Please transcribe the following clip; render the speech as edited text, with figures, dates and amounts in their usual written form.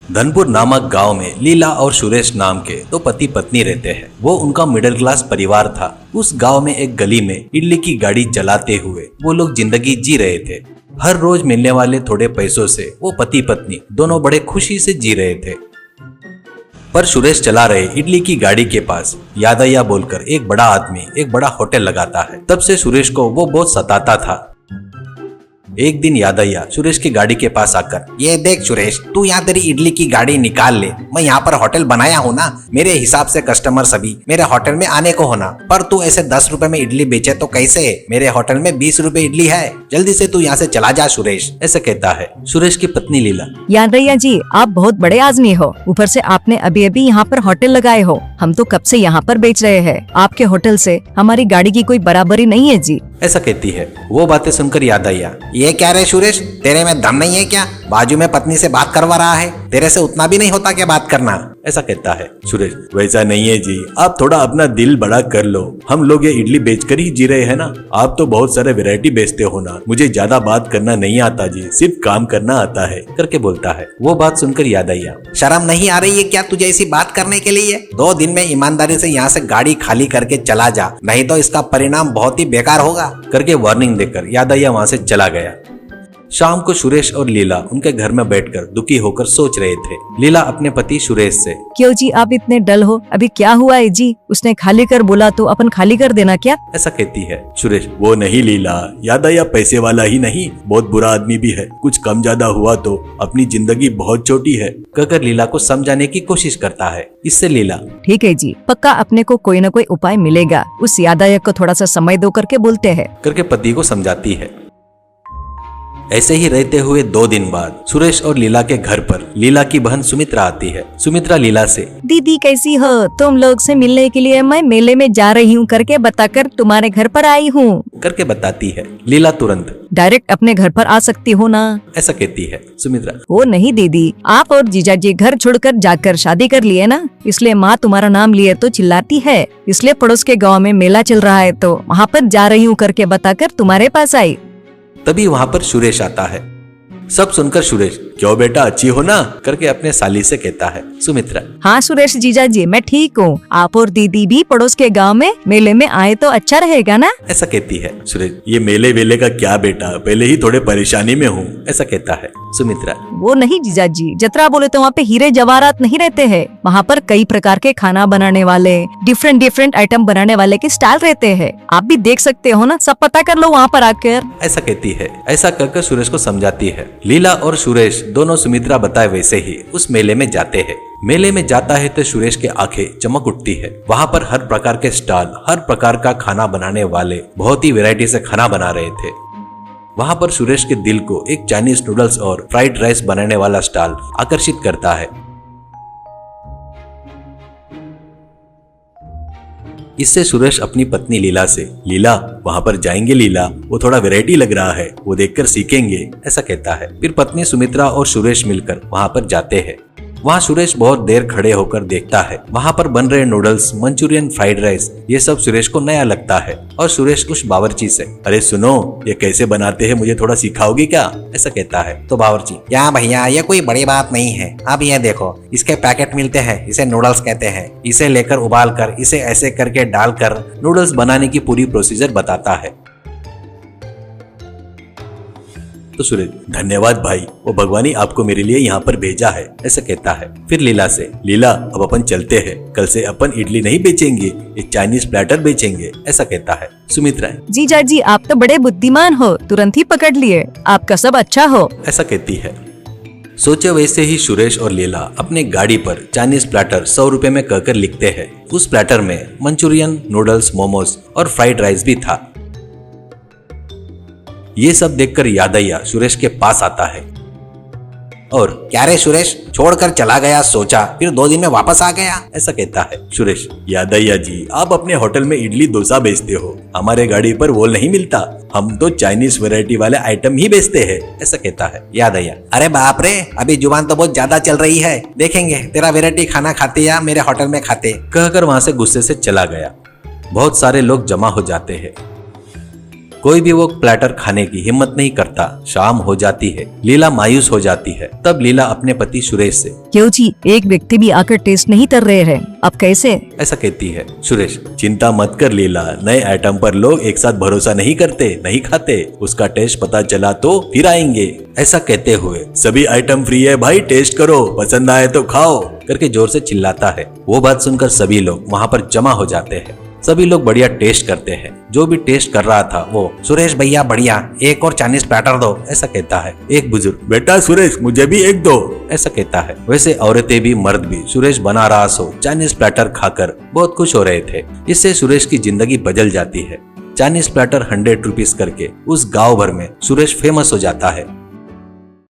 धनपुर नामक गांव में लीला और सुरेश नाम के दो पति पत्नी रहते हैं। वो उनका मिडिल क्लास परिवार था। उस गांव में एक गली में इडली की गाड़ी चलाते हुए वो लोग जिंदगी जी रहे थे। हर रोज मिलने वाले थोड़े पैसों से वो पति पत्नी दोनों बड़े खुशी से जी रहे थे। पर सुरेश चला रहे इडली की गाड़ी के पास यादయ్య बोलकर एक बड़ा आदमी एक बड़ा होटल लगाता है। तब से सुरेश को वो बहुत सताता था। एक दिन यादయ్య सुरेश की गाड़ी के पास आकर, ये देख सुरेश, तू यहाँ तेरी इडली की गाड़ी निकाल ले। मैं यहाँ पर होटल बनाया हूँ ना, मेरे हिसाब से कस्टमर सभी मेरे होटल में आने को होना। पर तू ऐसे 10 रुपए में इडली बेचे तो कैसे? मेरे होटल में 20 रुपए इडली है। जल्दी से तू यहाँ से चला जा सुरेश, ऐसे कहता है। सुरेश की पत्नी लीला, यादయ్య जी, आप बहुत बड़े आदमी हो। ऊपर से आपने अभी अभी यहाँ पर होटल लगाए हो। हम तो कब से यहाँ पर बेच रहे हैं। आपके होटल से हमारी गाड़ी की कोई बराबरी नहीं है जी, ऐसा कहती है। वो बातें सुनकर यादయ్య, ये क्या रे सुरेश, तेरे में दम नहीं है क्या? बाजू में पत्नी से बात करवा रहा है, तेरे से उतना भी नहीं होता क्या बात करना? ऐसा कहता है। सुरेश, वैसा नहीं है जी, आप थोड़ा अपना दिल बड़ा कर लो। हम लोग ये इडली बेचकर ही जी रहे हैं ना। आप तो बहुत सारे वैरायटी बेचते हो ना। मुझे ज्यादा बात करना नहीं आता जी, सिर्फ काम करना आता है, करके बोलता है। वो बात सुनकर यादయ్య, शर्म नहीं आ रही है क्या तुझे ऐसी बात करने के लिए? 2 दिन में ईमानदारी से यहाँ से गाड़ी खाली करके चला जा, नहीं तो इसका परिणाम बहुत ही बेकार होगा, करके वार्निंग देकर यादయ్య वहाँ से चला गया। शाम को सुरेश और लीला उनके घर में बैठकर दुखी होकर सोच रहे थे। लीला अपने पति सुरेश से, क्यों जी आप इतने डल हो? अभी क्या हुआ है जी? उसने खाली कर बोला तो अपन खाली कर देना क्या? ऐसा कहती है। सुरेश, वो नहीं लीला, यादయ్య पैसे वाला ही नहीं, बहुत बुरा आदमी भी है। कुछ कम ज्यादा हुआ तो अपनी जिंदगी बहुत छोटी है, कहकर लीला को समझाने की कोशिश करता है। इससे लीला, ठीक है जी, पक्का अपने को कोई न कोई उपाय मिलेगा। उस यादయ్య को थोड़ा सा समय दो करके बोलते हैं, करके पति को समझाती है। ऐसे ही रहते हुए 2 दिन बाद सुरेश और लीला के घर पर लीला की बहन सुमित्रा आती है। सुमित्रा लीला से, दीदी कैसी हो? तुम लोग से मिलने के लिए मैं मेले में जा रही हूँ करके बताकर तुम्हारे घर पर आई हूँ, करके बताती है। लीला तुरंत, डायरेक्ट अपने घर पर आ सकती हो ना, ऐसा कहती है। सुमित्रा, वो नहीं दीदी, आप और जीजाजी घर छोड़कर जाकर शादी कर लिए ना, इसलिए माँ तुम्हारा नाम लिए तो चिल्लाती है। इसलिए पड़ोस के गांव में मेला चल रहा है तो वहाँ पर जा रही हूँ करके बताकर तुम्हारे पास आई। तभी वहाँ पर सुरेश आता है। सब सुनकर सुरेश, क्यों बेटा अच्छी हो ना, करके अपने साली से कहता है। सुमित्रा, हाँ सुरेश जीजाजी, मैं ठीक हूँ। आप और दीदी भी पड़ोस के गांव में मेले में आए तो अच्छा रहेगा ना, ऐसा कहती है। सुरेश, ये मेले वेले का क्या बेटा, पहले ही थोड़े परेशानी में हूँ, ऐसा कहता है। सुमित्रा, वो नहीं जीजाजी, जतरा बोले तो वहाँ पे हीरे जवाहरात नहीं रहते हैं। वहाँ पर कई प्रकार के खाना बनाने वाले, डिफरेंट आइटम बनाने वाले के स्टाइल रहते हैं। आप भी देख सकते हो ना, सब पता कर लो वहाँ पर आकर, ऐसा कहती है। ऐसा कर सुरेश को समझाती है। लीला और सुरेश दोनों सुमित्रा बताए वैसे ही उस मेले में जाते हैं। मेले में जाता है तो सुरेश की आंखें चमक उठती है। वहाँ पर हर प्रकार के स्टॉल, हर प्रकार का खाना बनाने वाले बहुत ही वैरायटी से खाना बना रहे थे। वहाँ पर सुरेश के दिल को एक चाइनीज नूडल्स और फ्राइड राइस बनाने वाला स्टॉल आकर्षित करता है। इससे सुरेश अपनी पत्नी लीला से, लीला वहाँ पर जाएंगे लीला, वो थोड़ा वैरायटी लग रहा है, वो देखकर सीखेंगे, ऐसा कहता है। फिर पत्नी सुमित्रा और सुरेश मिलकर वहाँ पर जाते हैं। वहाँ सुरेश बहुत देर खड़े होकर देखता है। वहाँ पर बन रहे नूडल्स, मंचूरियन, फ्राइड राइस, ये सब सुरेश को नया लगता है। और सुरेश उस बावर्ची से, अरे सुनो, ये कैसे बनाते हैं, मुझे थोड़ा सिखाओगे क्या, ऐसा कहता है। तो बावर्ची, क्या भैया, ये कोई बड़ी बात नहीं है। अब ये देखो, इसके पैकेट मिलते हैं, इसे नूडल्स कहते हैं। इसे लेकर उबाल कर, इसे ऐसे करके डालकर नूडल्स बनाने की पूरी प्रोसीजर बताता है। तो सुरेश, धन्यवाद भाई, वो भगवान ही आपको मेरे लिए यहाँ पर भेजा है, ऐसा कहता है। फिर लीला से, लीला अब अपन चलते हैं, कल से अपन इडली नहीं बेचेंगे, ये चाइनीज प्लेटर बेचेंगे, ऐसा कहता है। सुमित्रा, जीजाजी आप तो बड़े बुद्धिमान हो, तुरंत ही पकड़ लिए, आपका सब अच्छा हो, ऐसा कहती है। सोचे वैसे ही सुरेश और लीला अपने गाड़ी पर चाइनीज प्लेटर 100 रुपए में कहकर लिखते हैं। उस प्लेटर में मंचूरियन, नूडल्स, मोमोज और फ्राइड राइस भी था। ये सब देखकर यादయ్య सुरेश के पास आता है और, क्या रे सुरेश, छोड़कर चला गया सोचा, फिर 2 दिन में वापस आ गया, ऐसा कहता है। सुरेश, यादయ్య जी, आप अपने होटल में इडली डोसा बेचते हो, हमारे गाड़ी पर वो नहीं मिलता, हम तो चाइनीज वैरायटी वाले आइटम ही बेचते हैं, ऐसा कहता है। यादయ్య, अरे बाप रे, अभी जुबान तो बहुत ज्यादा चल रही है, देखेंगे तेरा वैरायटी खाना खाते या मेरे होटल में खाते, कहकर वहां से गुस्से से चला गया। बहुत सारे लोग जमा हो जाते हैं। कोई भी वो प्लेटर खाने की हिम्मत नहीं करता। शाम हो जाती है, लीला मायूस हो जाती है। तब लीला अपने पति सुरेश से क्यों जी, एक व्यक्ति भी आकर टेस्ट नहीं कर रहे हैं, अब कैसे? ऐसा कहती है। सुरेश, चिंता मत कर लीला, नए आइटम पर लोग एक साथ भरोसा नहीं करते, नहीं खाते। उसका टेस्ट पता चला तो फिर आएंगे। ऐसा कहते हुए सभी आइटम फ्री है भाई, टेस्ट करो, पसंद आए तो खाओ करके जोर से चिल्लाता है। वो बात सुनकर सभी लोग वहाँ पर जमा हो जाते हैं। सभी लोग बढ़िया टेस्ट करते हैं। जो भी टेस्ट कर रहा था वो सुरेश भैया बढ़िया, एक और चाइनीज प्लेटर दो, ऐसा कहता है। एक बुजुर्ग, बेटा सुरेश मुझे भी एक दो, ऐसा कहता है। वैसे औरतें भी मर्द भी सुरेश बना रहा सो चाइनीज प्लेटर खाकर बहुत खुश हो रहे थे। इससे सुरेश की जिंदगी बदल जाती है। चाइनीज प्लेटर 100 रुपीज करके उस गांव भर में सुरेश फेमस हो जाता है।